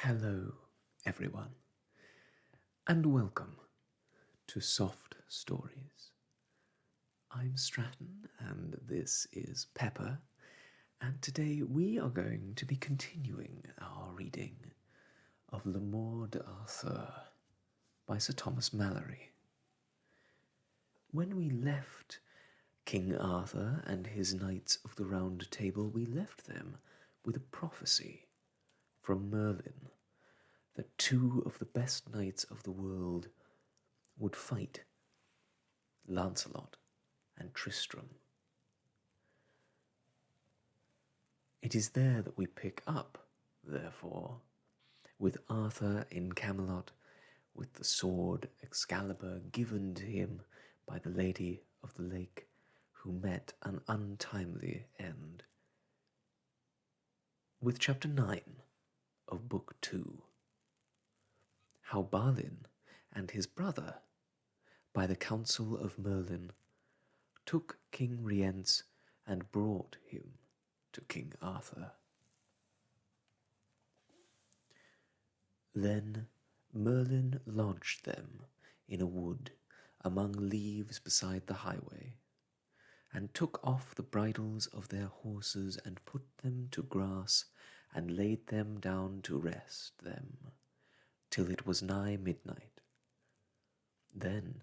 Hello, everyone, and welcome to Soft Stories. I'm Stratton, and this is Pepper, and today we are going to be continuing our reading of Le Morte d'Arthur by Sir Thomas Malory. When we left King Arthur and his Knights of the Round Table, we left them with a prophecy from Merlin that two of the best knights of the world would fight, Lancelot and Tristram. It is there that we pick up, therefore, with Arthur in Camelot, with the sword Excalibur given to him by the Lady of the Lake, who met an untimely end. With chapter 9 of Book 2, how Balin and his brother, by the counsel of Merlin, took King Rience and brought him to King Arthur. Then Merlin lodged them in a wood among leaves beside the highway, and took off the bridles of their horses and put them to grass, and laid them down to rest them, till it was nigh midnight. Then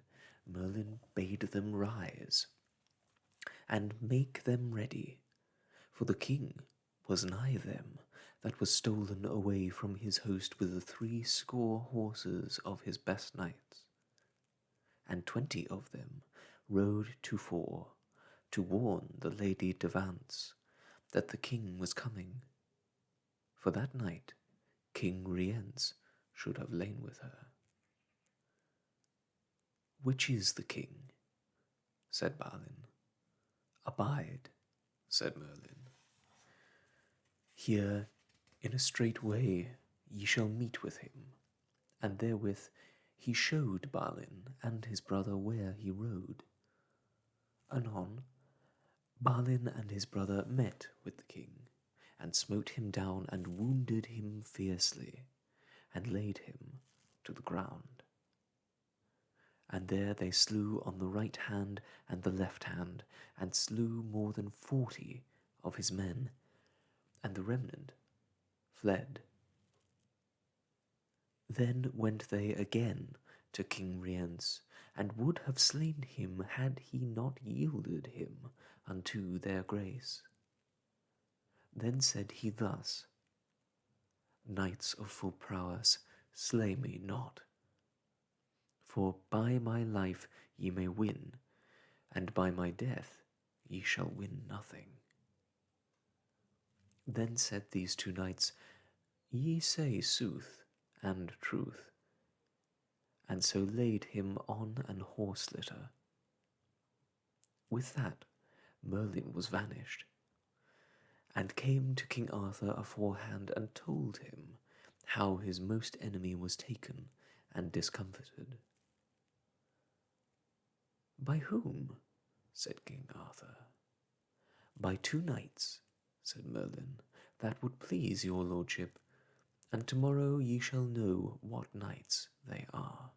Merlin bade them rise, and make them ready, for the king was nigh them that was stolen away from his host with the 80 horses of his best knights, and 20 of them rode to fore, to warn the Lady de Vance that the king was coming, for that night King Rience should have lain with her. Which is the king? Said Balin. Abide, said Merlin. Here in a straight way ye shall meet with him. And therewith he showed Balin and his brother where he rode. Anon Balin and his brother met with the king, and smote him down and wounded him fiercely, and laid him to the ground. And there they slew on the right hand and the left hand, and slew more than 40 of his men, and the remnant fled. Then went they again to King Rience, and would have slain him had he not yielded him unto their grace. Then said he thus, Knights of full prowess, slay me not, for by my life ye may win, and by my death ye shall win nothing. Then said these two knights, Ye say sooth and truth, and so laid him on an horse litter. With that Merlin was vanished, and came to King Arthur aforehand, and told him how his most enemy was taken and discomfited. By whom? Said King Arthur. By 2 knights, said Merlin, that would please your lordship, and tomorrow ye shall know what knights they are.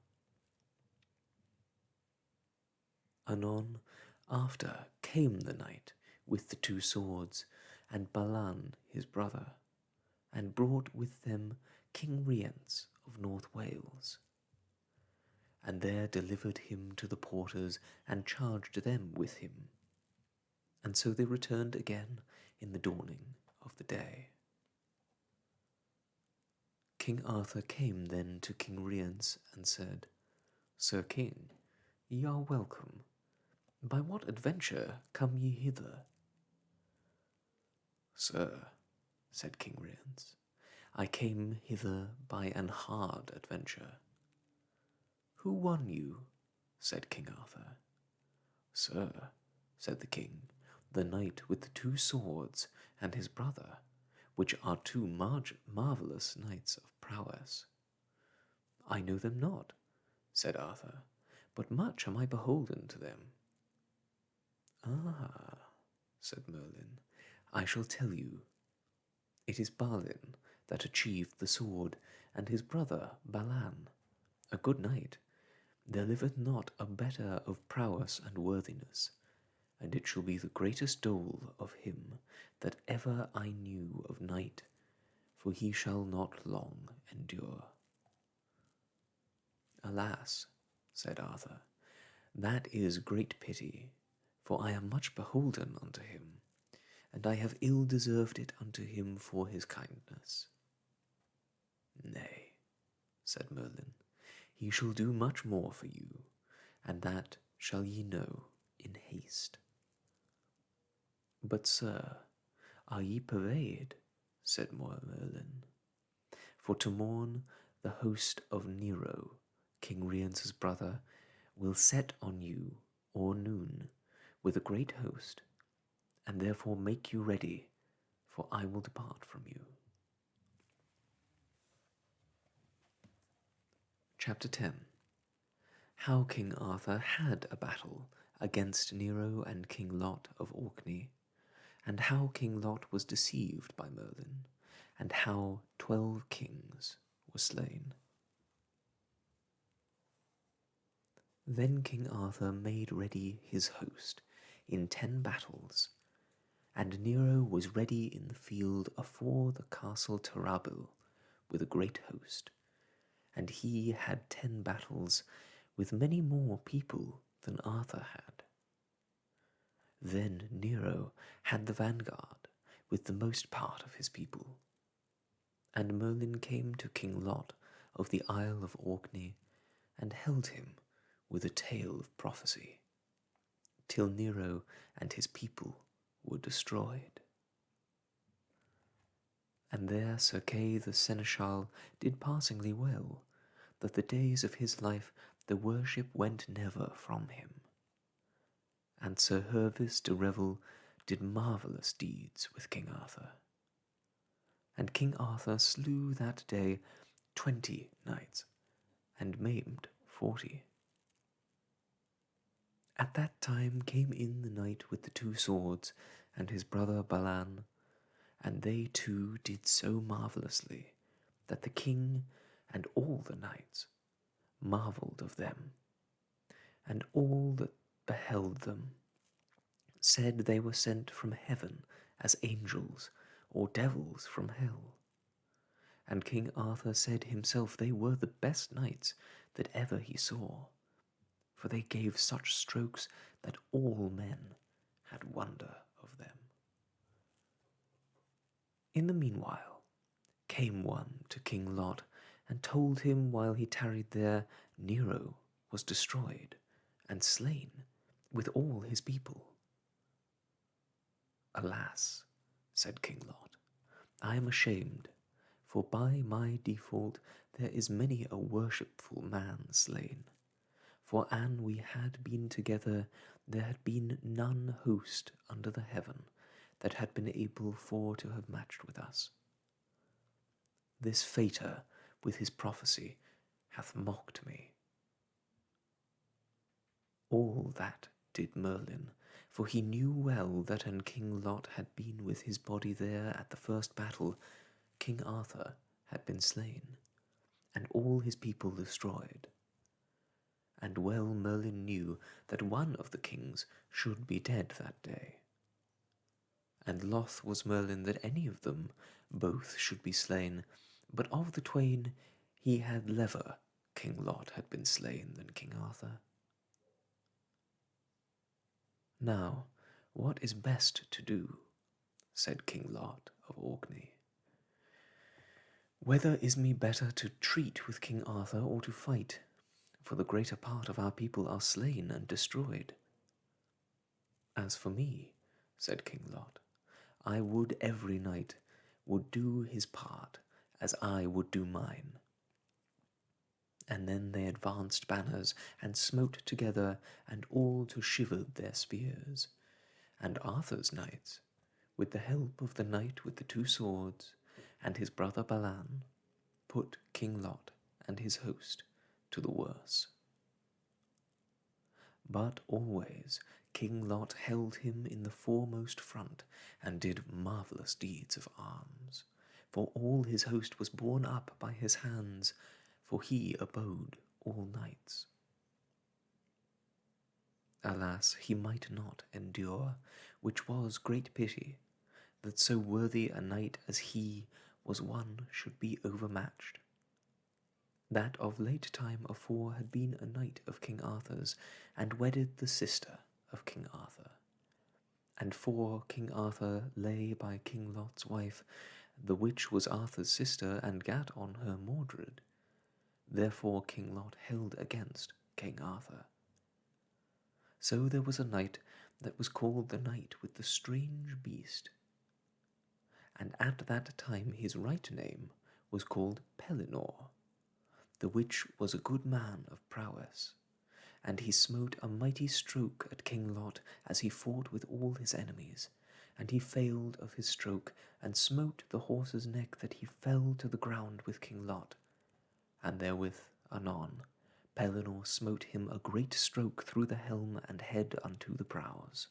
Anon after came the knight with the 2 swords, and Balin his brother, and brought with them King Rience of North Wales, and there delivered him to the porters, and charged them with him. And so they returned again in the dawning of the day. King Arthur came then to King Rience, and said, Sir King, ye are welcome. By what adventure come ye hither? Sir, said King Rience, I came hither by an hard adventure. Who won you? Said King Arthur. Sir, said the king, the knight with the 2 swords and his brother, which are 2 marvellous knights of prowess. I know them not, said Arthur, but much am I beholden to them. Ah, said Merlin, I shall tell you. It is Balin that achieved the sword, and his brother Balin, a good knight. There liveth not a better of prowess and worthiness, and it shall be the greatest dole of him that ever I knew of knight, for he shall not long endure. Alas, said Arthur, that is great pity, for I am much beholden unto him, and I have ill deserved it unto him for his kindness. Nay, said Merlin, he shall do much more for you, and that shall ye know in haste. But, sir, are ye purveyed? Said Merlin, for to morn the host of Nero, King Rience's brother, will set on you or noon with a great host, and therefore make you ready, for I will depart from you. Chapter 10. How King Arthur had a battle against Nero and King Lot of Orkney, and how King Lot was deceived by Merlin, and how 12 kings were slain. Then King Arthur made ready his host in 10 battles, and Nero was ready in the field afore the castle Terrabil with a great host, and he had 10 battles with many more people than Arthur had. Then Nero had the vanguard with the most part of his people. And Merlin came to King Lot of the Isle of Orkney, and held him with a tale of prophecy, till Nero and his people were destroyed. And there Sir Kay the Seneschal did passingly well, that the days of his life the worship went never from him. And Sir Hervis de Revel did marvellous deeds with King Arthur. And King Arthur slew that day 20 knights, and maimed 40. At that time came in the knight with the 2 swords, and his brother Balin, and they two did so marvellously, that the king and all the knights marvelled of them, and all that beheld them said they were sent from heaven as angels or devils from hell. And King Arthur said himself they were the best knights that ever he saw, for they gave such strokes that all men had wonder of them. In the meanwhile came one to King Lot, and told him while he tarried there Nero was destroyed and slain with all his people. Alas, said King Lot, I am ashamed, for by my default there is many a worshipful man slain. For an we had been together, there had been none host under the heaven that had been able for to have matched with us. This fater with his prophecy hath mocked me. All that did Merlin, for he knew well that an King Lot had been with his body there at the first battle, King Arthur had been slain, and all his people destroyed. And well Merlin knew that one of the kings should be dead that day. And loth was Merlin that any of them both should be slain, but of the twain he had lever King Lot had been slain than King Arthur. Now, what is best to do? Said King Lot of Orkney. Whether is me better to treat with King Arthur or to fight? For the greater part of our people are slain and destroyed. As for me, said King Lot, I would every knight would do his part as I would do mine. And then they advanced banners, and smote together, and all to shivered their spears. And Arthur's knights, with the help of the knight with the 2 swords, and his brother Balin, put King Lot and his host to the worse. But always King Lot held him in the foremost front, and did marvellous deeds of arms. for all his host was borne up by his hands, for he abode all nights. Alas, he might not endure, which was great pity, that so worthy a knight as he was one should be overmatched. That of late time afore had been a knight of King Arthur's, and wedded the sister of King Arthur. And for King Arthur lay by King Lot's wife, the which was Arthur's sister, and gat on her Mordred. Therefore King Lot held against King Arthur. So there was a knight that was called the Knight with the Strange Beast, and at that time his right name was called Pellinore, the which was a good man of prowess, and he smote a mighty stroke at King Lot as he fought with all his enemies, and he failed of his stroke, and smote the horse's neck that he fell to the ground with King Lot, and therewith anon Pellinore smote him a great stroke through the helm and head unto the brows.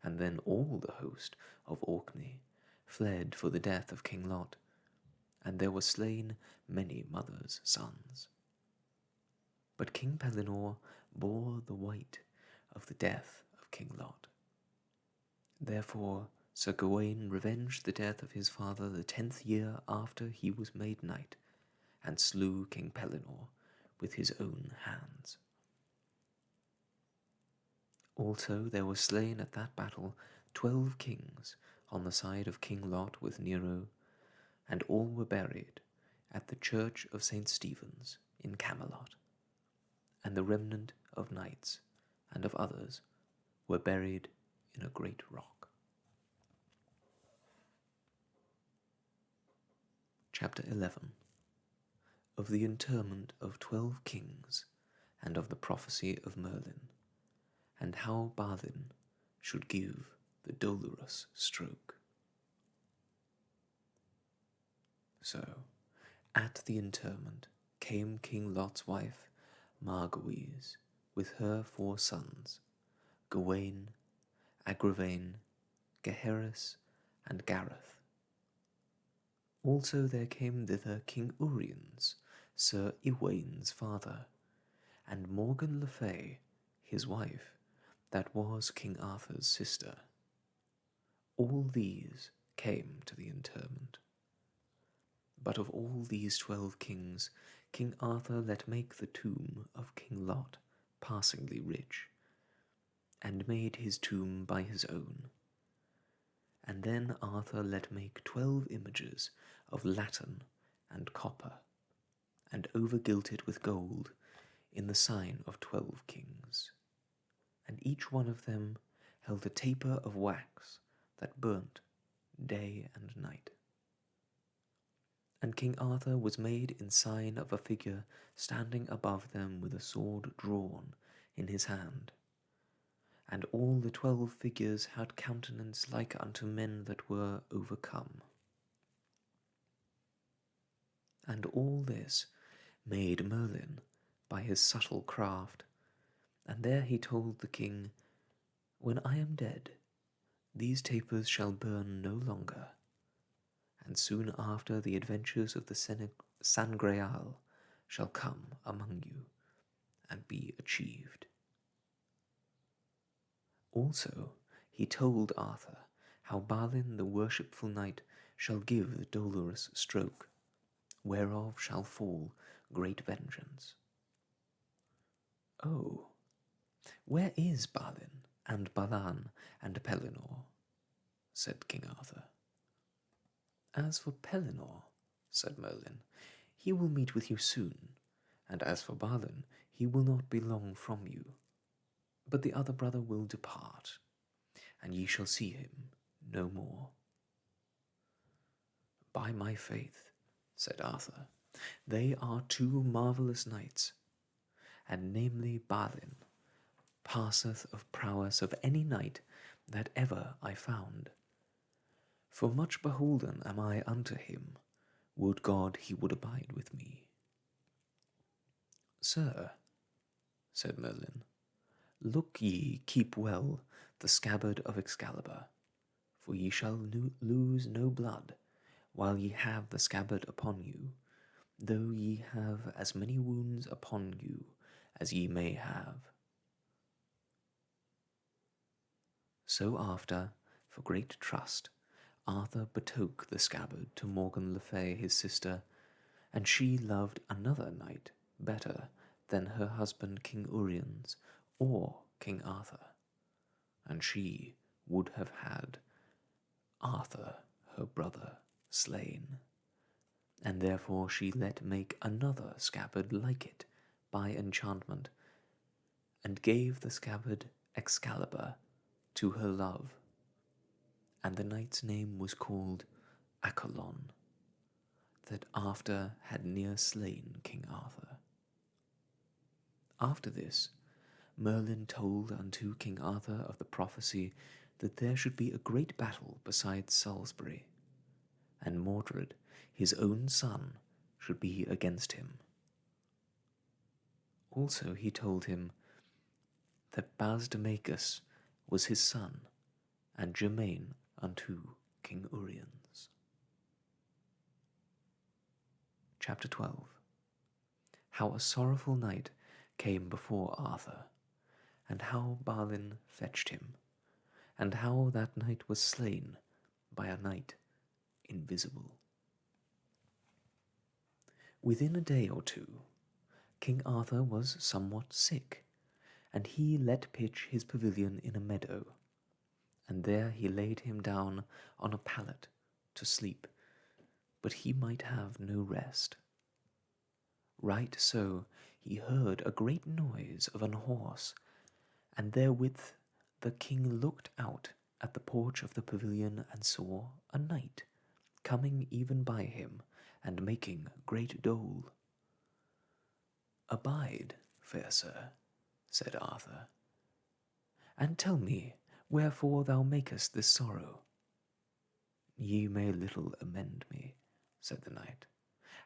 And then all the host of Orkney fled for the death of King Lot, and there were slain many mothers' sons. But King Pellinore bore the weight of the death of King Lot. Therefore Sir Gawain revenged the death of his father the 10th year after he was made knight, and slew King Pellinore with his own hands. Also there were slain at that battle 12 kings on the side of King Lot with Nero, and all were buried at the church of St. Stephen's in Camelot, and the remnant of knights and of others were buried in a great rock. Chapter 11. Of the interment of 12 kings, and of the prophecy of Merlin, and how Balin should give the dolorous stroke. So, at the interment came King Lot's wife, Margawise, with her 4 sons, Gawain, Agravain, Gaheris, and Gareth. Also there came thither King Uriens, Sir Iwain's father, and Morgan le Fay, his wife, that was King Arthur's sister. All these came to the interment. But of all these 12 kings, King Arthur let make the tomb of King Lot passingly rich, and made his tomb by his own. And then Arthur let make 12 images of latten and copper, and overgilt it with gold in the sign of 12 kings. And each one of them held a taper of wax that burnt day and night. And King Arthur was made in sign of a figure standing above them with a sword drawn in his hand. And all the 12 figures had countenance like unto men that were overcome. And all this made Merlin by his subtle craft, and there he told the king, When I am dead, these tapers shall burn no longer, and soon after the adventures of the Sangreal shall come among you and be achieved. Also he told Arthur how Balin the worshipful knight shall give the dolorous stroke, whereof shall fall great vengeance. Oh, where is Balin and Balan and Pellinore? Said King Arthur. As for Pellinore, said Merlin, he will meet with you soon, and as for Balin, he will not be long from you. But the other brother will depart, and ye shall see him no more. By my faith, said Arthur, they are 2 marvellous knights, and namely Balin passeth of prowess of any knight that ever I found. For much beholden am I unto him, would God he would abide with me. Sir, said Merlin, look ye keep well the scabbard of Excalibur, for ye shall lose no blood while ye have the scabbard upon you, though ye have as many wounds upon you as ye may have. So after, for great trust, Arthur betook the scabbard to Morgan le Fay his sister, and she loved another knight better than her husband King Uriens or King Arthur, and she would have had Arthur her brother slain, and therefore she let make another scabbard like it by enchantment, and gave the scabbard Excalibur to her love, and the knight's name was called Accolon, that after had near slain King Arthur. After this, Merlin told unto King Arthur of the prophecy that there should be a great battle beside Salisbury, and Mordred, his own son, should be against him. Also he told him that Basdemachus was his son, and germain unto King Uriens. Chapter 12. How a sorrowful knight came before Arthur, and how Balin fetched him, and how that knight was slain by a knight invisible. Within a day or two, King Arthur was somewhat sick, and he let pitch his pavilion in a meadow, and there he laid him down on a pallet to sleep, but he might have no rest. Right so he heard a great noise of an horse, and therewith the king looked out at the porch of the pavilion and saw a knight coming even by him, and making great dole. Abide, fair sir, said Arthur, and tell me wherefore thou makest this sorrow. Ye may little amend me, said the knight,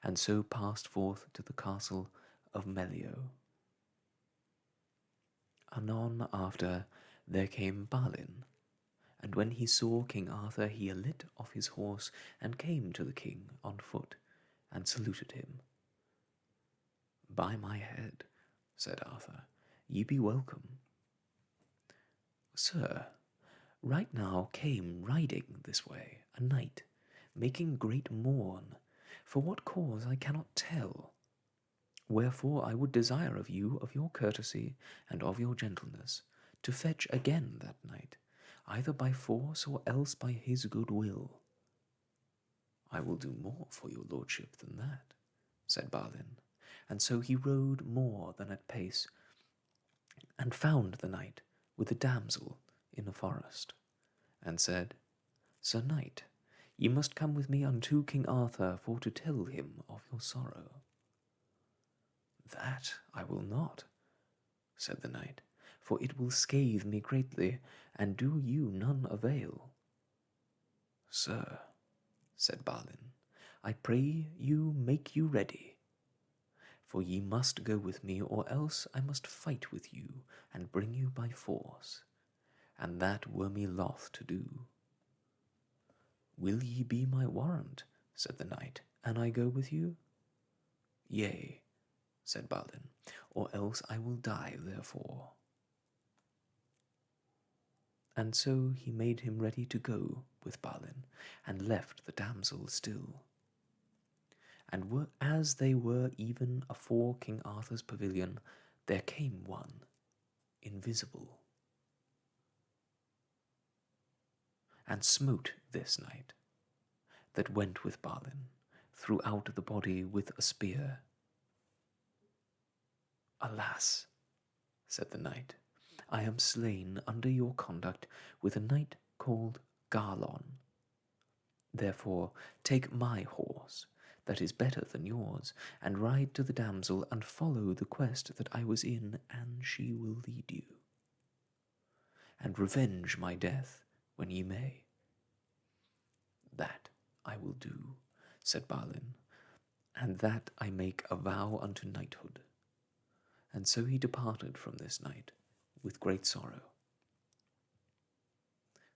and so passed forth to the castle of Melio. Anon after there came Balin, and when he saw King Arthur he alit off his horse, and came to the king on foot, and saluted him. By my head, said Arthur, ye be welcome. Sir, right now came riding this way a knight, making great mourn, for what cause I cannot tell. Wherefore I would desire of you, of your courtesy and of your gentleness, to fetch again that knight, either by force or else by his good will. I will do more for your lordship than that, said Balin, and so he rode more than at pace, and found the knight with a damsel in a forest, and said, Sir knight, ye must come with me unto King Arthur for to tell him of your sorrow. That I will not, said the knight, for it will scathe me greatly, and do you none avail. Sir, said Balin, I pray you make you ready, for ye must go with me, or else I must fight with you, and bring you by force, and that were me loth to do. Will ye be my warrant, said the knight, an I go with you? Yea, said Balin, or else I will die therefore. And so he made him ready to go with Balin, and left the damsel still. And as they were even afore King Arthur's pavilion, there came one invisible, and smote this knight that went with Balin throughout the body with a spear. Alas, said the knight, I am slain under your conduct with a knight called Garlon. Therefore take my horse, that is better than yours, and ride to the damsel, and follow the quest that I was in, and she will lead you. And revenge my death when ye may. That I will do, said Balin, and that I make a vow unto knighthood. And so he departed from this night with great sorrow.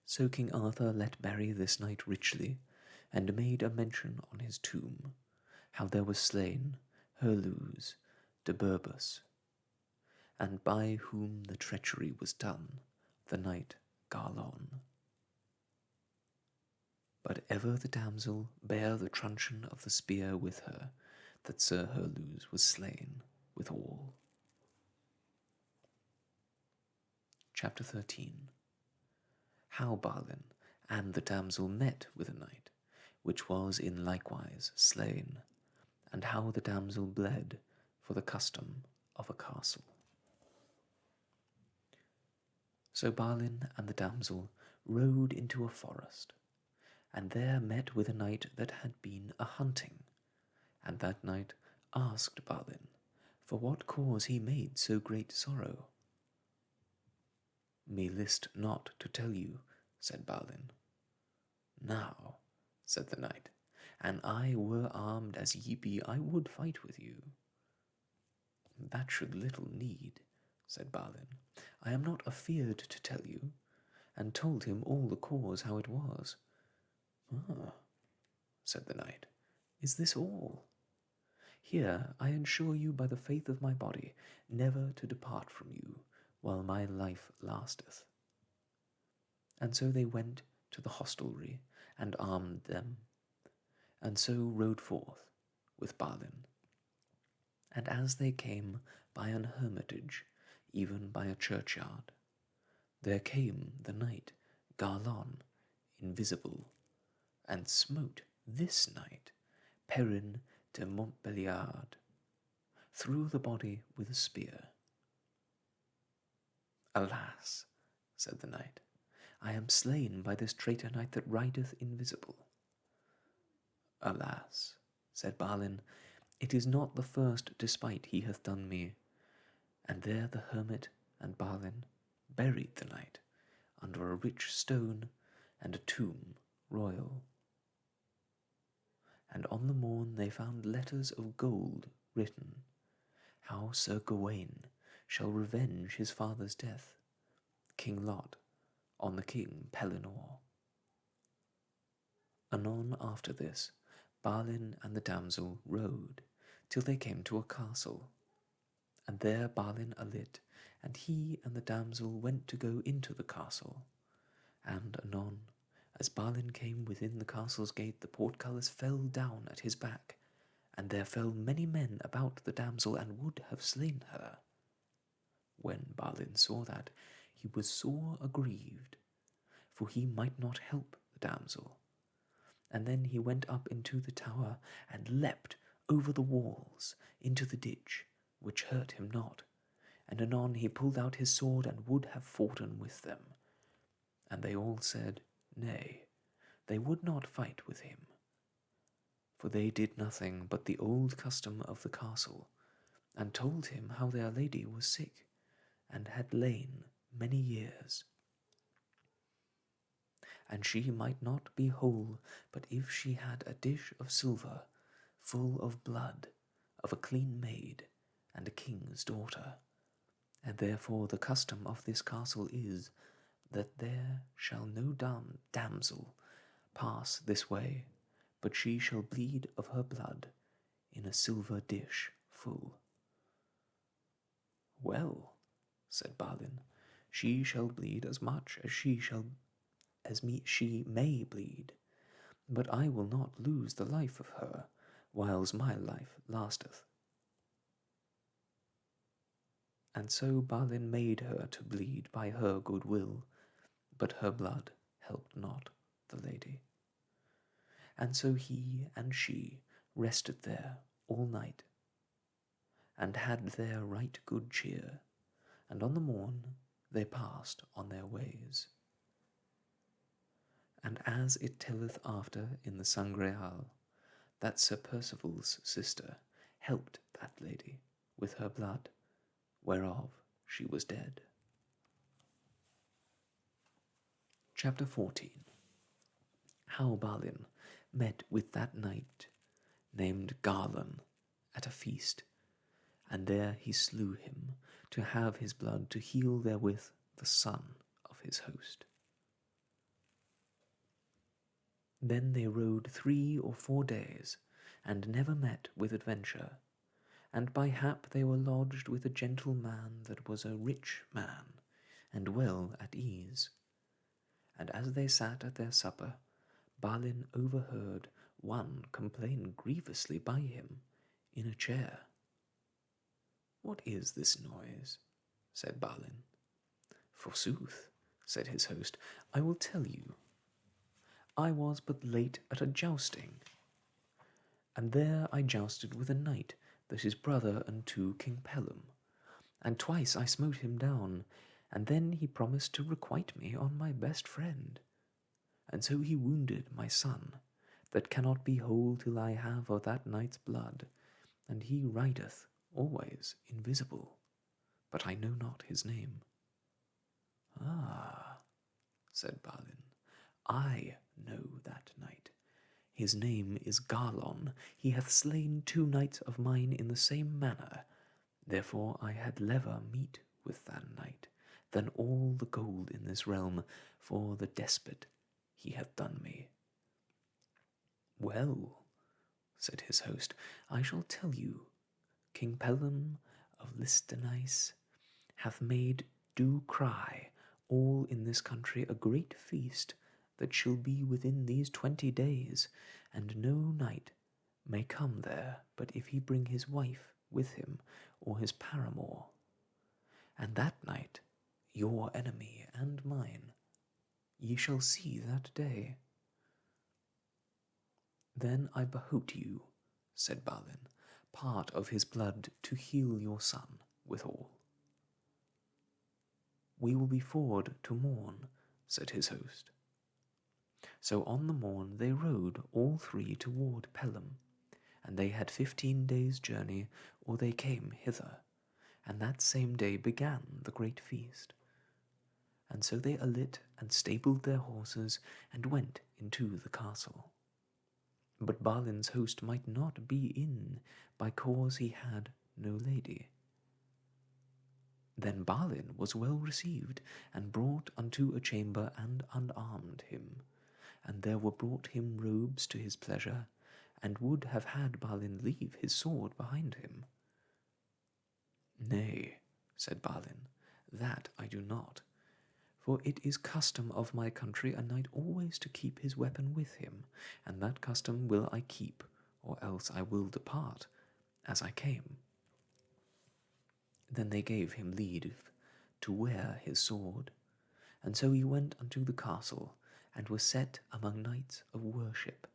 So King Arthur let bury this knight richly, and made a mention on his tomb how there was slain Herlus de Burbus, and by whom the treachery was done, the knight Garlon. But ever the damsel bare the truncheon of the spear with her, that Sir Herlus was slain withal. Chapter 13. How Balin and the damsel met with a knight, which was in likewise slain, and how the damsel bled for the custom of a castle. So Balin and the damsel rode into a forest, and there met with a knight that had been a hunting, and that knight asked Balin for what cause he made so great sorrow. Me list not to tell you, said Balin. Now, said the knight, an I were armed as ye be, I would fight with you. That should little need, said Balin. I am not afeard to tell you, and told him all the cause how it was. Ah, said the knight, is this all? Here I ensure you by the faith of my body, never to depart from you while my life lasteth. And so they went to the hostelry and armed them, and so rode forth with Balin. And as they came by an hermitage, even by a churchyard, there came the knight Garlon, invisible, and smote this knight, Perrin de Montbeliard, through the body with a spear. Alas, said the knight, I am slain by this traitor knight that rideth invisible. Alas, said Balin, it is not the first despite he hath done me. And there the hermit and Balin buried the knight under a rich stone and a tomb royal. And on the morn they found letters of gold written, how Sir Gawain shall revenge his father's death, King Lot, on the King Pellinore. Anon after this, Balin and the damsel rode till they came to a castle, and there Balin alit, and he and the damsel went to go into the castle. And anon, as Balin came within the castle's gate, the portcullis fell down at his back, and there fell many men about the damsel, and would have slain her. When Balin saw that, he was sore aggrieved, for he might not help the damsel. And then he went up into the tower, and leapt over the walls into the ditch, which hurt him not. And anon he pulled out his sword, and would have foughten with them. And they all said, nay, they would not fight with him. For they did nothing but the old custom of the castle, and told him how their lady was sick, and had lain many years. And she might not be whole, but if she had a dish of silver, full of blood, of a clean maid, and a king's daughter. And therefore the custom of this castle is, that there shall no damsel pass this way, but she shall bleed of her blood in a silver dish full. Well, said Balin, she shall bleed as much as she may bleed, but I will not lose the life of her, whiles my life lasteth. And so Balin made her to bleed by her good will, but her blood helped not the lady. And so he and she rested there all night, and had their right good cheer, and on the morn they passed on their ways. And as it telleth after in the Sangreal, that Sir Percival's sister helped that lady with her blood, whereof she was dead. Chapter 14. How Balin met with that knight named Garlon at a feast, and there he slew him, to have his blood to heal therewith the son of his host. Then they rode 3 or 4 days, and never met with adventure, and by hap they were lodged with a gentle man that was a rich man, and well at ease. And as they sat at their supper, Balin overheard one complain grievously by him in a chair. "What is this noise?" said Balin. "Forsooth," said his host, "I will tell you. I was but late at a jousting, and there I jousted with a knight that is brother unto King Pellam, and twice I smote him down, and then he promised to requite me on my best friend, and so he wounded my son, that cannot be whole till I have of that knight's blood, and he rideth always invisible, but I know not his name." "Ah," said Balin, "I know that knight. His name is Garlon. He hath slain 2 knights of mine in the same manner. Therefore I had liever meet with that knight than all the gold in this realm, for the despot he hath done me." "Well," said his host, "I shall tell you. King Pellam of Listenice hath made do cry all in this country a great feast that shall be within these 20 days, and no knight may come there but if he bring his wife with him or his paramour. And that night, your enemy and mine, ye shall see that day." "Then I behote you," said Balin, "part of his blood to heal your son withal." "We will be forward to morn," said his host. So on the morn they rode all 3 toward Pellam, and they had 15 days' journey, or they came hither, and that same day began the great feast. And so they alit and stabled their horses, and went into the castle. But Balin's host might not be in, by cause he had no lady. Then Balin was well received, and brought unto a chamber, and unarmed him. And there were brought him robes to his pleasure, and would have had Balin leave his sword behind him. "Nay," said Balin, "that I do not. For it is custom of my country a knight always to keep his weapon with him, and that custom will I keep, or else I will depart, as I came." Then they gave him leave to wear his sword, and so he went unto the castle, and was set among knights of worship,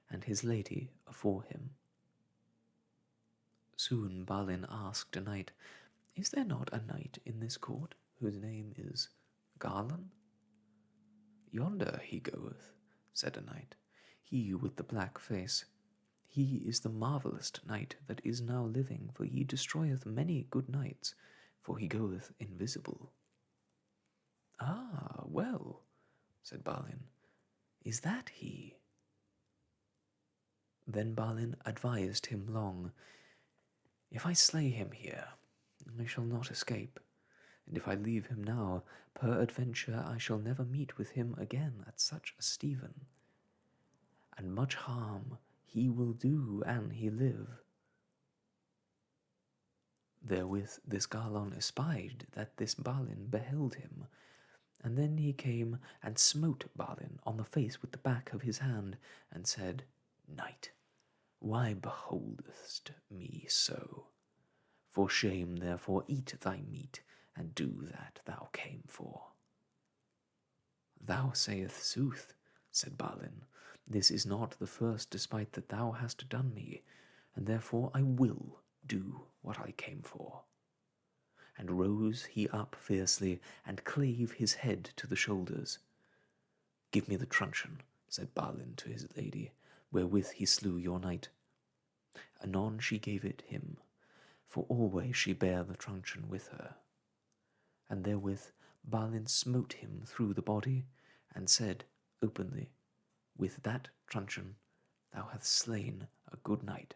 and his lady afore him. Soon Balin asked a knight, "Is there not a knight in this court whose name is Garlon?" "Yonder he goeth," said a knight, "he with the black face. He is the marvellous knight that is now living, for he destroyeth many good knights, for he goeth invisible." "Ah, well," said Balin, "is that he?" Then Balin advised him long, "If I slay him here, I shall not escape, and if I leave him now, peradventure I shall never meet with him again at such a Stephen, and much harm he will do an he live." Therewith this Garlon espied that this Balin beheld him, and then he came and smote Balin on the face with the back of his hand, and said, "Knight, why beholdest me so? For shame, therefore, eat thy meat, and do that thou came for." "Thou sayest sooth," said Balin. "This is not the first despite that thou hast done me, and therefore I will do what I came for." And rose he up fiercely, and clave his head to the shoulders. "Give me the truncheon," said Balin to his lady, "wherewith he slew your knight." Anon she gave it him, for always she bare the truncheon with her. And therewith Balin smote him through the body, and said openly, "With that truncheon thou hast slain a good knight,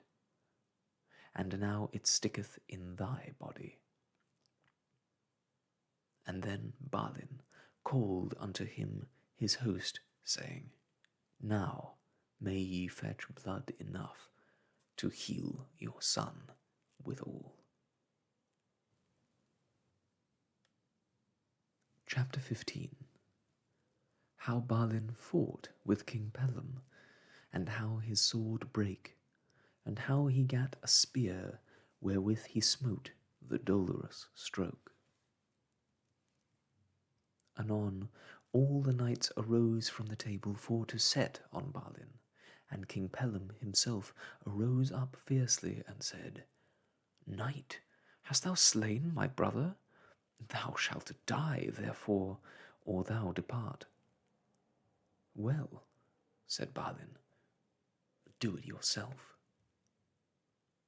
and now it sticketh in thy body." And then Balin called unto him his host, saying, "Now may ye fetch blood enough to heal your son withal. Chapter 15. How Balin fought with King Pellam, and how his sword brake, and how he gat a spear wherewith he smote the dolorous stroke. Anon all the knights arose from the table for to set on Balin, and King Pellam himself arose up fiercely and said, Knight, hast thou slain my brother? Thou shalt die, therefore, or thou depart. Well, said Balin, do it yourself.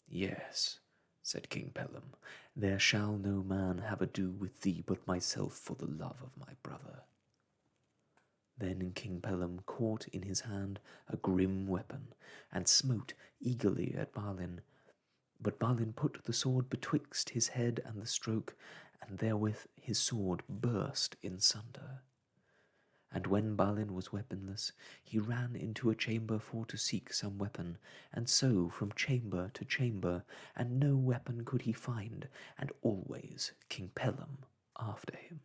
Yes, said King Pellam, there shall no man have ado with thee but myself for the love of my brother. Then King Pellam caught in his hand a grim weapon, and smote eagerly at Balin. But Balin put the sword betwixt his head and the stroke, and therewith his sword burst in sunder. And when Balin was weaponless, he ran into a chamber for to seek some weapon, and so from chamber to chamber, and no weapon could he find, and always King Pellam after him.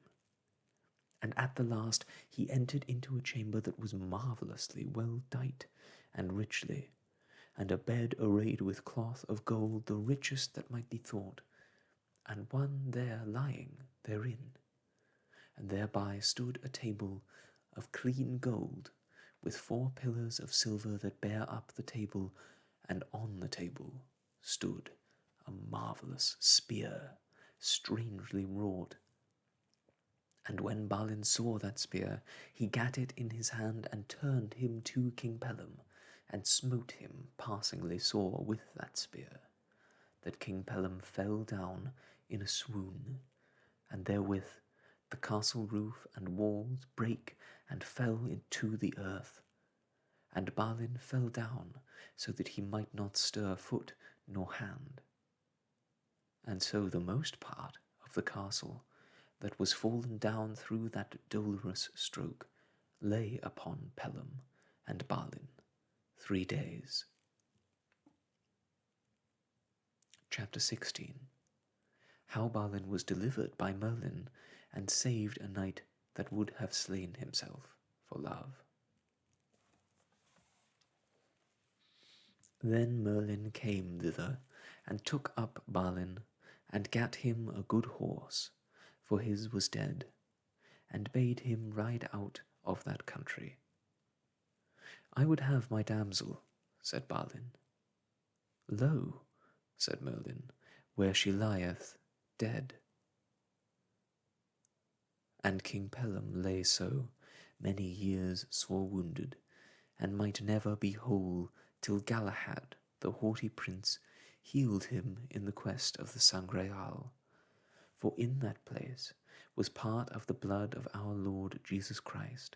And at the last he entered into a chamber that was marvellously well dight and richly, and a bed arrayed with cloth of gold, the richest that might be thought, and one there lying therein. And thereby stood a table of clean gold, with 4 pillars of silver that bear up the table, and on the table stood a marvellous spear, strangely wrought. And when Balin saw that spear, he gat it in his hand, and turned him to King Pellam, and smote him passingly sore with that spear, that King Pellam fell down in a swoon, and therewith the castle roof and walls brake and fell into the earth, and Balin fell down so that he might not stir foot nor hand. And so the most part of the castle that was fallen down through that dolorous stroke lay upon Pellam and Balin 3 days. Chapter 16. How Balin was delivered by Merlin, and saved a knight that would have slain himself for love. Then Merlin came thither, and took up Balin, and gat him a good horse, for his was dead, and bade him ride out of that country. I would have my damsel, said Balin. Lo, said Merlin, where she lieth dead. And King Pellam lay so many years sore wounded, and might never be whole till Galahad, the haughty prince, healed him in the quest of the Sangreal. For in that place was part of the blood of our Lord Jesus Christ,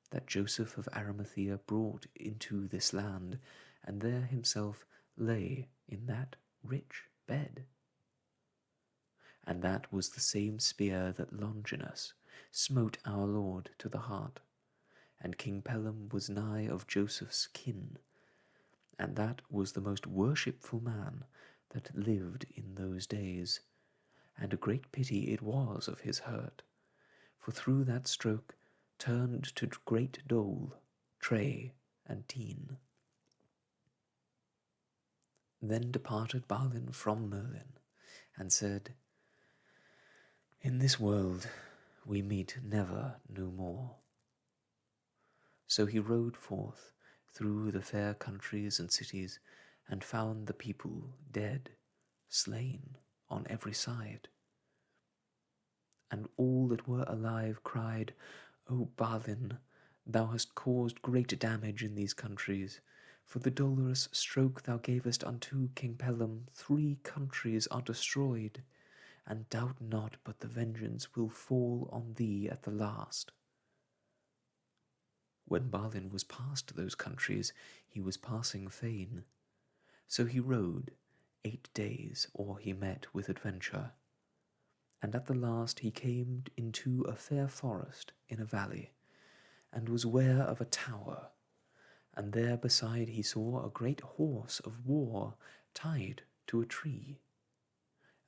that Joseph of Arimathea brought into this land, and there himself lay in that rich bed. And that was the same spear that Longinus smote our Lord to the heart, and King Pellam was nigh of Joseph's kin, and that was the most worshipful man that lived in those days, and a great pity it was of his hurt, for through that stroke turned to great dole Tray and Teen. Then departed Balin from Merlin, and said, In this world we meet never no more. So he rode forth through the fair countries and cities, and found the people dead, slain on every side. And all that were alive cried, O Balin, thou hast caused great damage in these countries. For the dolorous stroke thou gavest unto King Pellam, 3 countries are destroyed, and doubt not but the vengeance will fall on thee at the last. When Balin was past those countries, he was passing fain. So he rode 8 days or he met with adventure. And at the last he came into a fair forest in a valley, and was ware of a tower, And there beside he saw a great horse of war tied to a tree.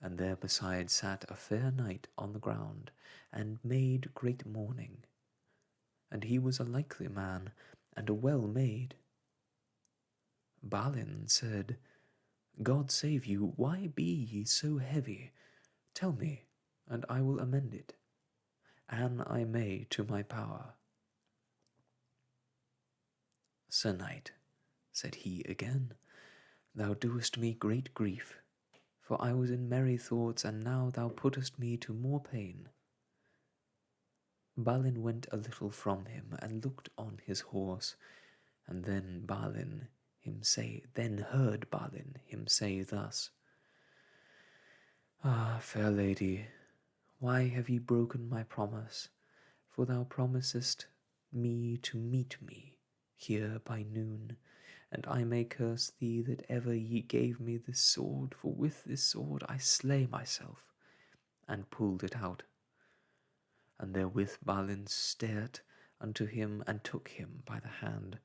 And there beside sat a fair knight on the ground, and made great mourning. And he was a likely man, and a well made. Balin said, God save you, why be ye so heavy? Tell me, and I will amend it, an I may to my power. Sir knight, said he again, thou doest me great grief, for I was in merry thoughts, and now thou puttest me to more pain. Balin went a little from him, and looked on his horse, and then heard Balin him say thus, Ah, fair lady, why have ye broken my promise? For thou promisest me to meet me here by noon, and I may curse thee that ever ye gave me this sword, for with this sword I slay myself, and pulled it out. And therewith Balin stared unto him, and took him by the hand.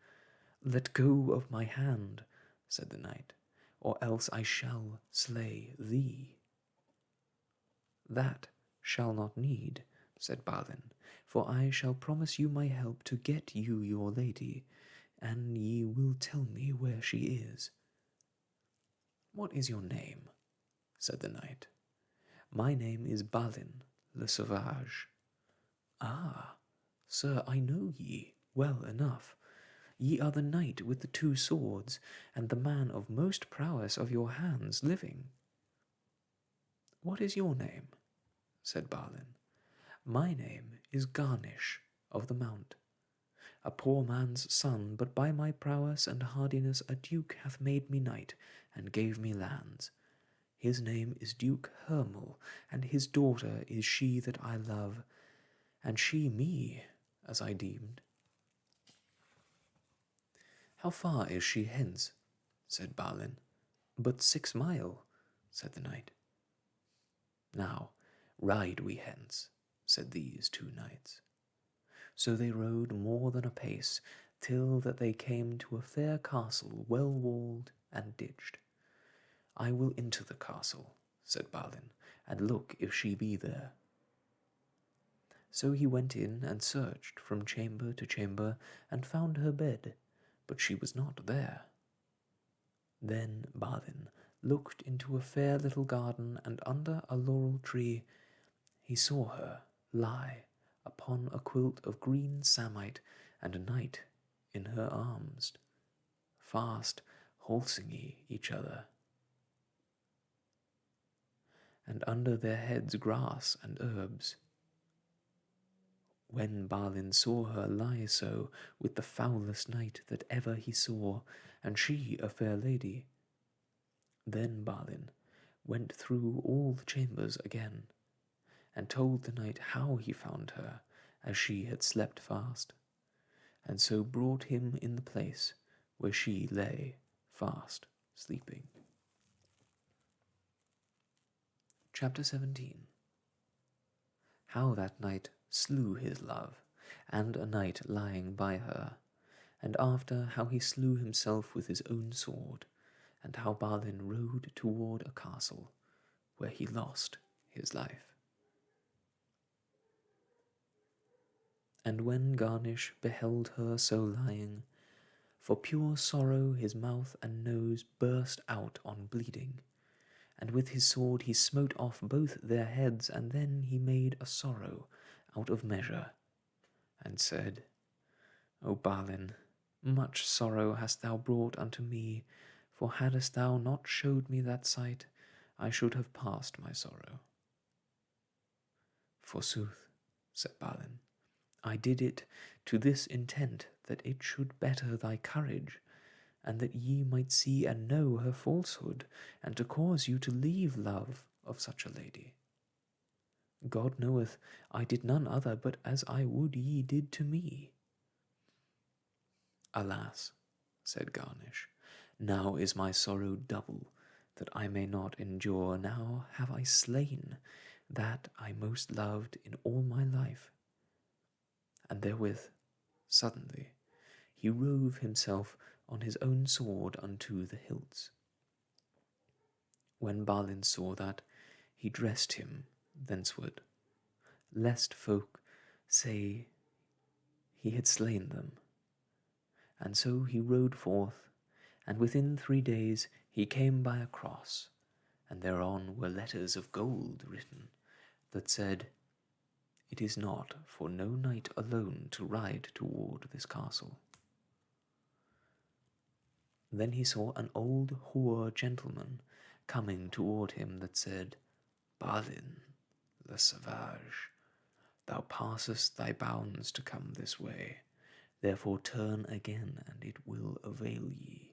Let go of my hand, said the knight, or else I shall slay thee. That shall not need, said Balin, for I shall promise you my help to get you your lady, and ye will tell me where she is. What is your name? Said the knight. My name is Balin le Sauvage. Ah, sir, I know ye well enough. Ye are the knight with the two swords, and the man of most prowess of your hands living. What is your name? Said Balin. My name is Garnish of the Mount, a poor man's son, but by my prowess and hardiness a duke hath made me knight, and gave me lands. His name is Duke Hermel, and his daughter is she that I love, and she me, as I deemed. How far is she hence? Said Balin. But 6 mile, said the knight. Now ride we hence, said these two knights. So they rode more than a pace, till that they came to a fair castle, well walled and ditched. I will into the castle, said Balin, and look if she be there. So he went in and searched from chamber to chamber, and found her bed, but she was not there. Then Balin looked into a fair little garden, and under a laurel tree he saw her lie upon a quilt of green samite, and a knight in her arms, fast halsing each other, and under their heads grass and herbs. When Balin saw her lie so, with the foulest knight that ever he saw, and she a fair lady, then Balin went through all the chambers again, and told the knight how he found her, as she had slept fast, and so brought him in the place where she lay fast sleeping. Chapter 17. How that knight slew his love, and a knight lying by her, and after how he slew himself with his own sword, and how Balin rode toward a castle where he lost his life. And when Garnish beheld her so lying, for pure sorrow his mouth and nose burst out on bleeding, and with his sword he smote off both their heads, and then he made a sorrow out of measure, and said, O Balin, much sorrow hast thou brought unto me, for hadst thou not showed me that sight, I should have passed my sorrow. Forsooth, said Balin, I did it to this intent, that it should better thy courage, and that ye might see and know her falsehood, and to cause you to leave love of such a lady. God knoweth I did none other but as I would ye did to me. Alas, said Garnish, now is my sorrow double, that I may not endure. Now have I slain that I most loved in all my life. And therewith, suddenly, he rove himself on his own sword unto the hilts. When Balin saw that, he dressed him thenceward, lest folk say he had slain them. And so he rode forth, and within 3 days he came by a cross, and thereon were letters of gold written, that said, It is not for no knight alone to ride toward this castle. Then he saw an old hoar gentleman coming toward him that said, Balin, the Savage, thou passest thy bounds to come this way, therefore turn again, and it will avail ye.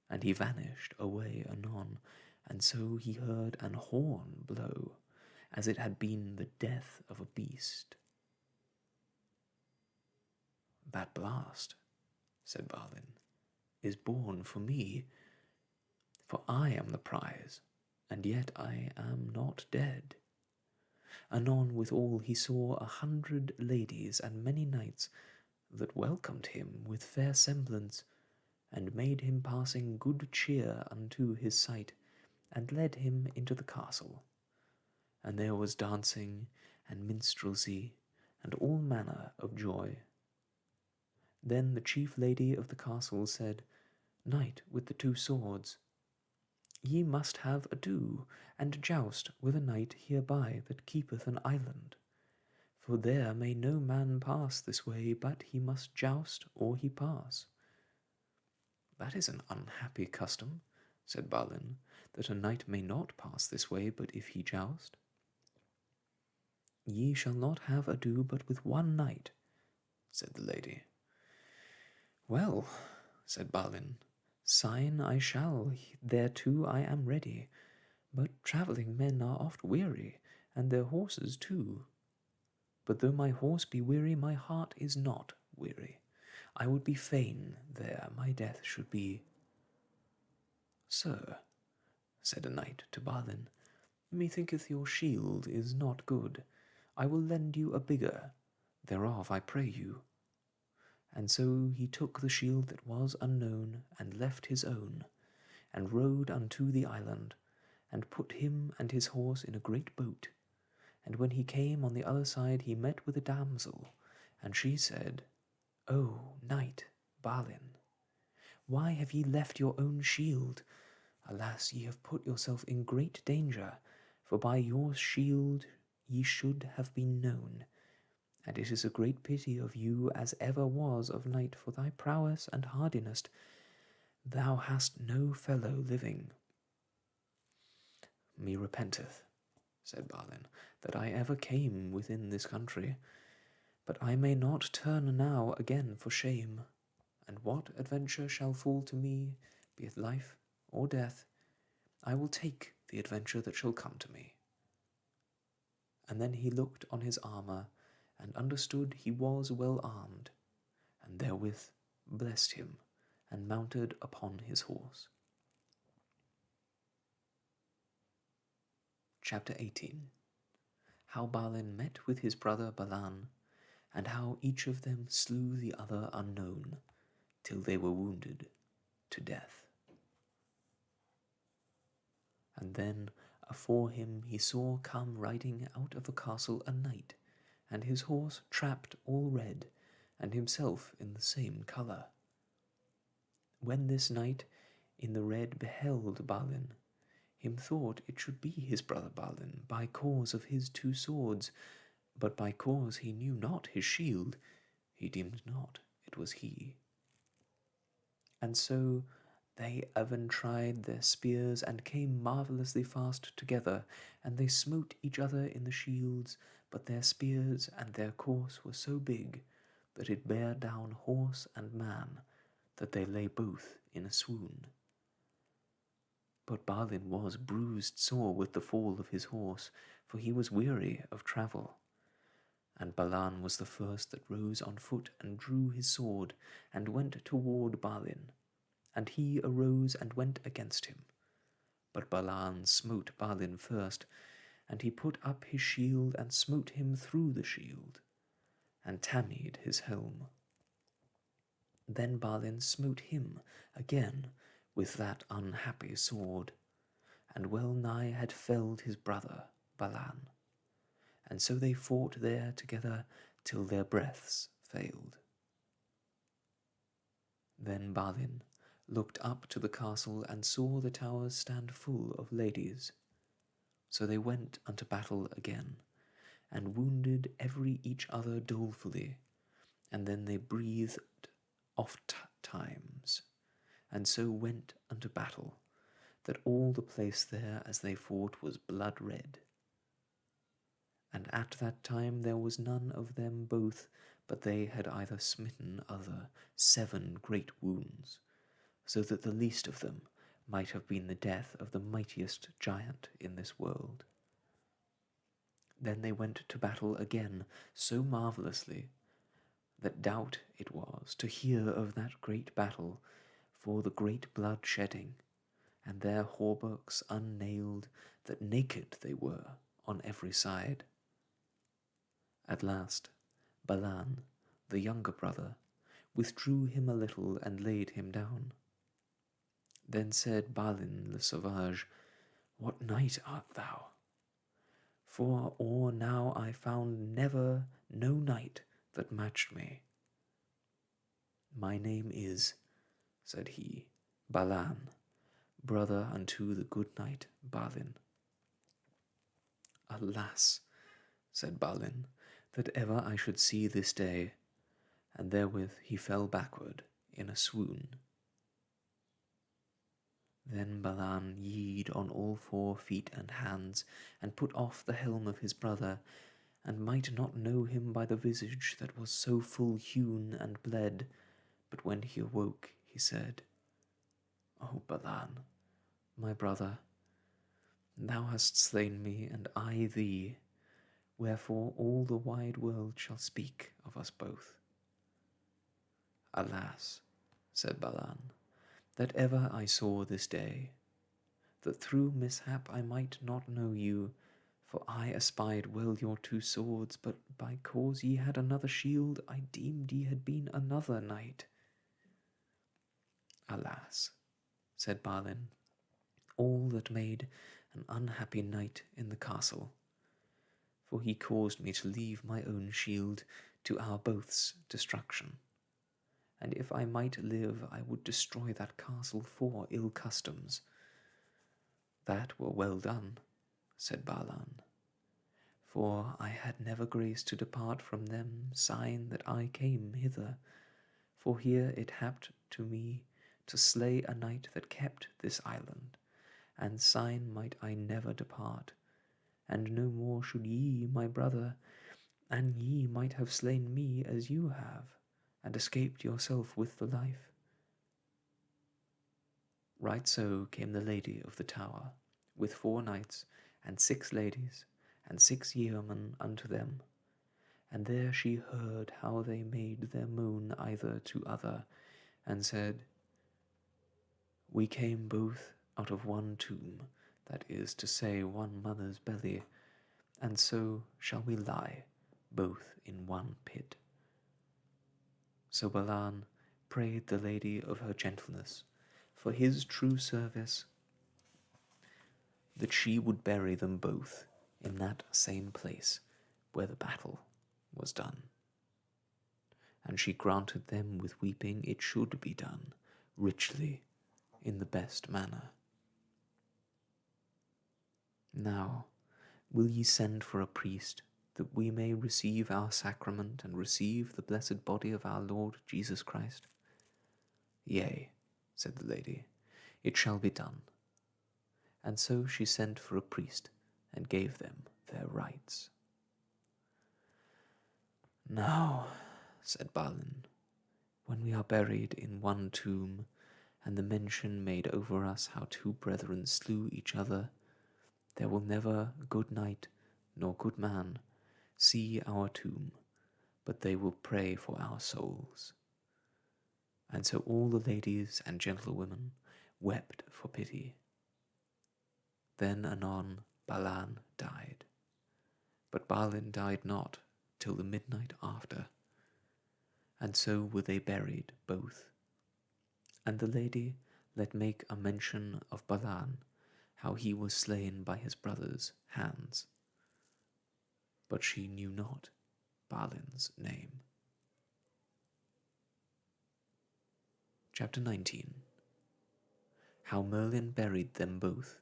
And he vanished away anon, and so he heard an horn blow, as it had been the death of a beast. That blast, said Balin, is born for me, for I am the prize, and yet I am not dead. Anon withal he saw 100 ladies and many knights that welcomed him with fair semblance, and made him passing good cheer unto his sight, and led him into the castle. And there was dancing and minstrelsy, and all manner of joy. Then the chief lady of the castle said, Knight with the 2 swords, ye must have ado, and joust with a knight hereby that keepeth an island. For there may no man pass this way, but he must joust or he pass. That is an unhappy custom, said Balin, that a knight may not pass this way, but if he joust. Ye shall not have ado but with 1 knight, said the lady. Well, said Balin, sign I shall, thereto I am ready, but travelling men are oft weary, and their horses too. But though my horse be weary, my heart is not weary. I would be fain there my death should be. Sir, said a knight to Balin, methinketh your shield is not good. I will lend you a bigger, thereof I pray you. And so he took the shield that was unknown, and left his own, and rode unto the island, and put him and his horse in a great boat. And when he came on the other side, he met with a damsel, and she said, O knight Balin, why have ye left your own shield? Alas, ye have put yourself in great danger, for by your shield ye should have been known. And it is a great pity of you as ever was of knight, for thy prowess and hardiness. Thou hast no fellow living. Me repenteth, said Balin, that I ever came within this country, but I may not turn now again for shame. And what adventure shall fall to me, be it life or death, I will take the adventure that shall come to me. And then he looked on his armour, and understood he was well armed, and therewith blessed him, and mounted upon his horse. Chapter 18. How Balin met with his brother Balan, and how each of them slew the other unknown, till they were wounded to death. And then afore him he saw come riding out of a castle a knight, and his horse trapped all red, and himself in the same colour. When this knight in the red beheld Balin, him thought it should be his brother Balin, by cause of his 2 swords, but by cause he knew not his shield, he deemed not it was he. And so they even tried their spears, and came marvellously fast together, and they smote each other in the shields, but their spears and their course were so big, that it bare down horse and man, that they lay both in a swoon. But Balin was bruised sore with the fall of his horse, for he was weary of travel. And Balan was the first that rose on foot, and drew his sword, and went toward Balin. And he arose and went against him. But Balan smote Balin first, and he put up his shield, and smote him through the shield, and tammied his helm. Then Balin smote him again with that unhappy sword, and well nigh had felled his brother Balan. And so they fought there together till their breaths failed. Then Balin looked up to the castle and saw the towers stand full of ladies. So they went unto battle again, and wounded every each other dolefully, and then they breathed oft times, and so went unto battle, that all the place there as they fought was blood red. And at that time there was none of them both but they had either smitten other 7 great wounds, so that the least of them might have been the death of the mightiest giant in this world. Then they went to battle again so marvellously that doubt it was to hear of that great battle for the great blood shedding, and their hauberks unnailed, that naked they were on every side. At last Balan, the younger brother, withdrew him a little and laid him down. Then said Balin le Sauvage, What knight art thou? For or now I found never no knight that matched me. My name is, said he, Balan, brother unto the good knight Balin. Alas, said Balin, that ever I should see this day, and therewith he fell backward in a swoon. Then Balan yede on all 4 feet and hands, and put off the helm of his brother, and might not know him by the visage that was so full hewn and bled. But when he awoke, he said, O Balan, my brother, thou hast slain me, and I thee, wherefore all the wide world shall speak of us both. Alas, said Balan, that ever I saw this day, that through mishap I might not know you, for I espied well your 2 swords, but by cause ye had another shield, I deemed ye had been another knight. Alas, said Balin, all that made an unhappy knight in the castle, for he caused me to leave my own shield to our both's destruction. And if I might live, I would destroy that castle for ill customs. That were well done, said Balan, for I had never grace to depart from them, sign that I came hither, for here it happed to me to slay a knight that kept this island, and sign might I never depart, and no more should ye, my brother, and ye might have slain me as you have, and escaped yourself with the life. Right so came the lady of the tower, with 4 knights, and 6 ladies, and 6 yeomen unto them, and there she heard how they made their moan either to other, and said, We came both out of one tomb, that is to say, one mother's belly, and so shall we lie, both in one pit. So Balan prayed the lady of her gentleness, for his true service, that she would bury them both in that same place where the battle was done. And she granted them with weeping it should be done, richly, in the best manner. Now will ye send for a priest, that we may receive our sacrament and receive the blessed body of our Lord Jesus Christ? Yea, said the lady, it shall be done. And so she sent for a priest and gave them their rites. Now, said Balin, when we are buried in one tomb, and the mention made over us how 2 brethren slew each other, there will never good knight nor good man see our tomb, but they will pray for our souls. And so all the ladies and gentlewomen wept for pity. Then anon Balan died, but Balin died not till the midnight after, and so were they buried both. And the lady let make a mention of Balin, how he was slain by his brother's hands. But she knew not Balin's name. Chapter 19. How Merlin buried them both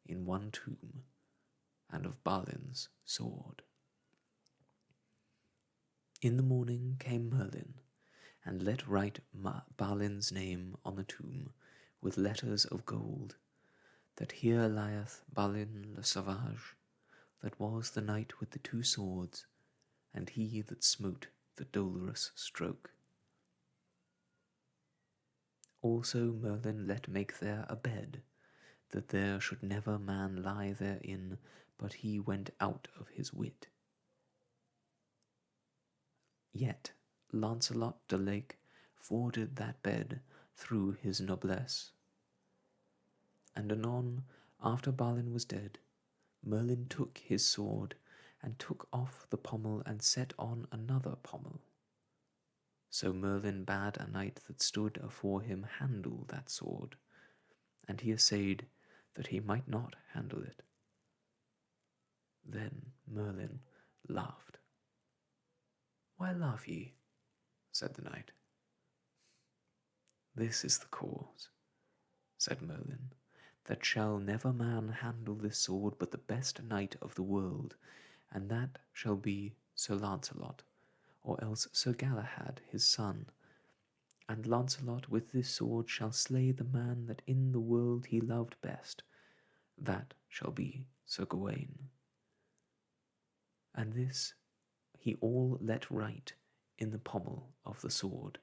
in one tomb, and of Balin's sword. In the morning came Merlin, and let write Balin's name on the tomb with letters of gold, that here lieth Balin le Sauvage, that was the knight with the two swords, and he that smote the dolorous stroke. Also Merlin let make there a bed, that there should never man lie therein, but he went out of his wit. Yet Launcelot de Lake forded that bed through his noblesse. And anon, after Balin was dead, Merlin took his sword, and took off the pommel, and set on another pommel. So Merlin bade a knight that stood afore him handle that sword, and he essayed that he might not handle it. Then Merlin laughed. Why laugh ye? Said the knight. This is the cause, said Merlin, that shall never man handle this sword but the best knight of the world, and that shall be Sir Launcelot, or else Sir Galahad his son. And Launcelot with this sword shall slay the man that in the world he loved best, that shall be Sir Gawain. And this he all let write in the pommel of the sword.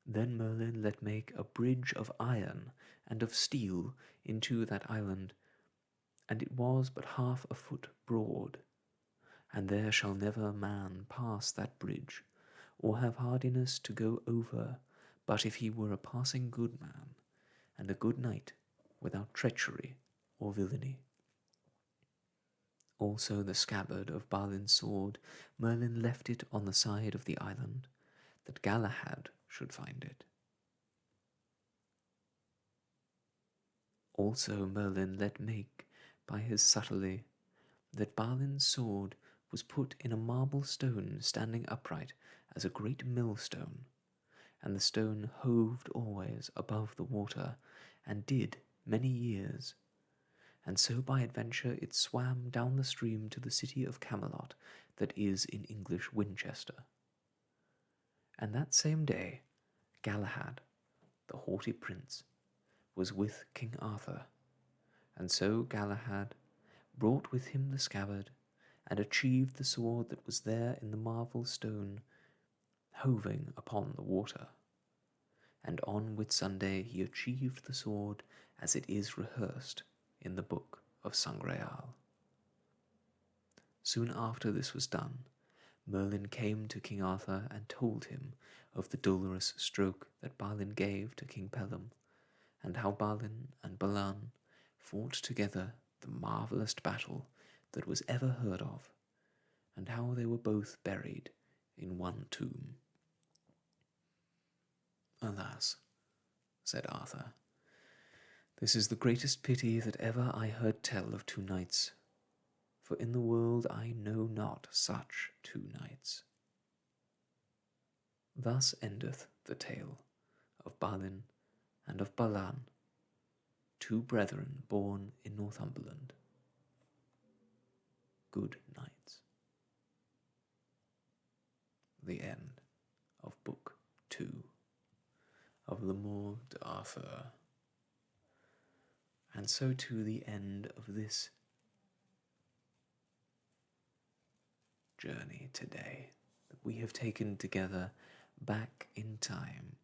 Then Merlin let make a bridge of iron and of steel into that island, and it was but half a foot broad, and there shall never man pass that bridge, or have hardiness to go over, but if he were a passing good man, and a good knight, without treachery or villainy. Also the scabbard of Balin's sword, Merlin left it on the side of the island, that Galahad should find it. Also Merlin let make, by his subtlety, that Balin's sword was put in a marble stone standing upright as a great millstone, and the stone hoved always above the water, and did many years, and so by adventure it swam down the stream to the city of Camelot, that is in English Winchester. And that same day Galahad, the haughty prince, was with King Arthur, and so Galahad brought with him the scabbard, and achieved the sword that was there in the marble stone, hoving upon the water. And on Whitsunday he achieved the sword as it is rehearsed in the book of Sangreal. Soon after this was done, Merlin came to King Arthur and told him of the dolorous stroke that Balin gave to King Pellam, and how Balin and Balan fought together the marvellous battle that was ever heard of, and how they were both buried in one tomb. Alas, said Arthur, this is the greatest pity that ever I heard tell of two knights, for in the world I know not such two knights. Thus endeth the tale of Balin and of Balan, two brethren born in Northumberland, good knights. The end of Book 2 of Le Morte d'Arthur. And so to the end of this journey today that we have taken together back in time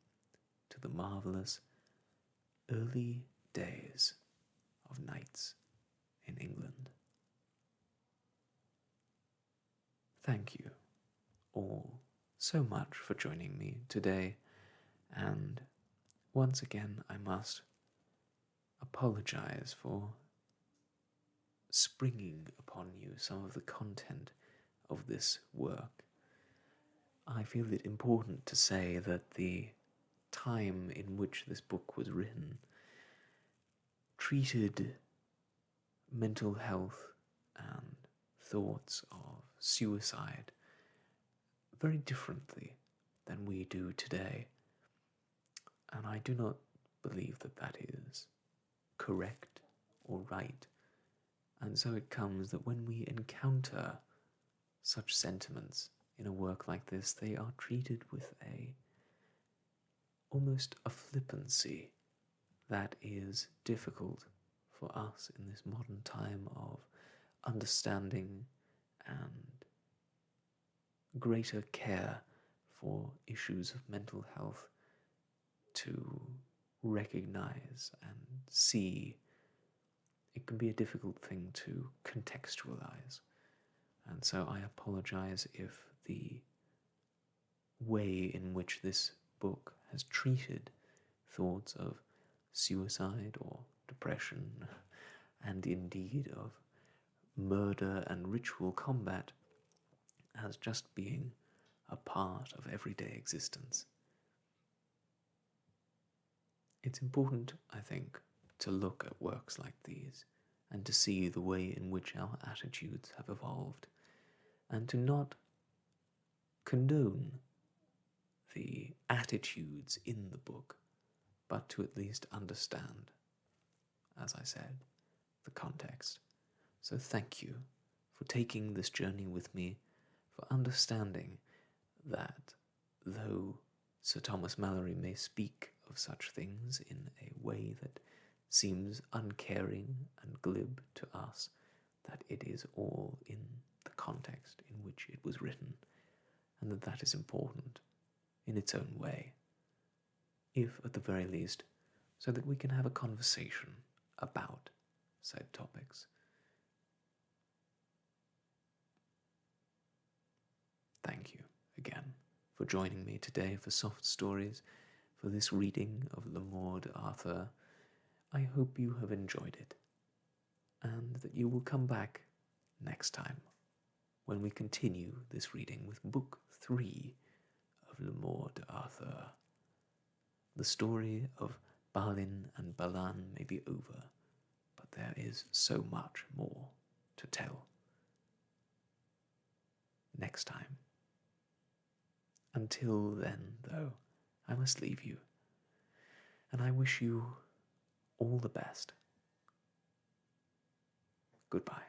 to the marvellous early days of knights in England. Thank you all so much for joining me today, and once again I must apologize for springing upon you some of the content of this work. I feel it important to say that the time in which this book was written treated mental health and thoughts of suicide very differently than we do today. And I do not believe that that is correct or right. And so it comes that when we encounter such sentiments in a work like this, they are treated with almost a flippancy that is difficult for us in this modern time of understanding and greater care for issues of mental health to recognize and see. It can be a difficult thing to contextualize. And so I apologize if the way in which this book has treated thoughts of suicide or depression, and indeed of murder and ritual combat, as just being a part of everyday existence. It's important, I think, to look at works like these and to see the way in which our attitudes have evolved, and to not condone the attitudes in the book, but to at least understand, as I said, the context. So thank you for taking this journey with me, for understanding that though Sir Thomas Malory may speak of such things in a way that seems uncaring and glib to us, that it is all in the context in which it was written, and that that is important in its own way, if at the very least, so that we can have a conversation about said topics. Thank you again for joining me today for Soft Stories, for this reading of Le Morte d'Arthur. I hope you have enjoyed it, and that you will come back next time when we continue this reading with Book 3 of Le Morte d'Arthur. The story of Balin and Balin may be over, but there is so much more to tell. Next time. Until then, though, I must leave you, and I wish you all the best. Goodbye.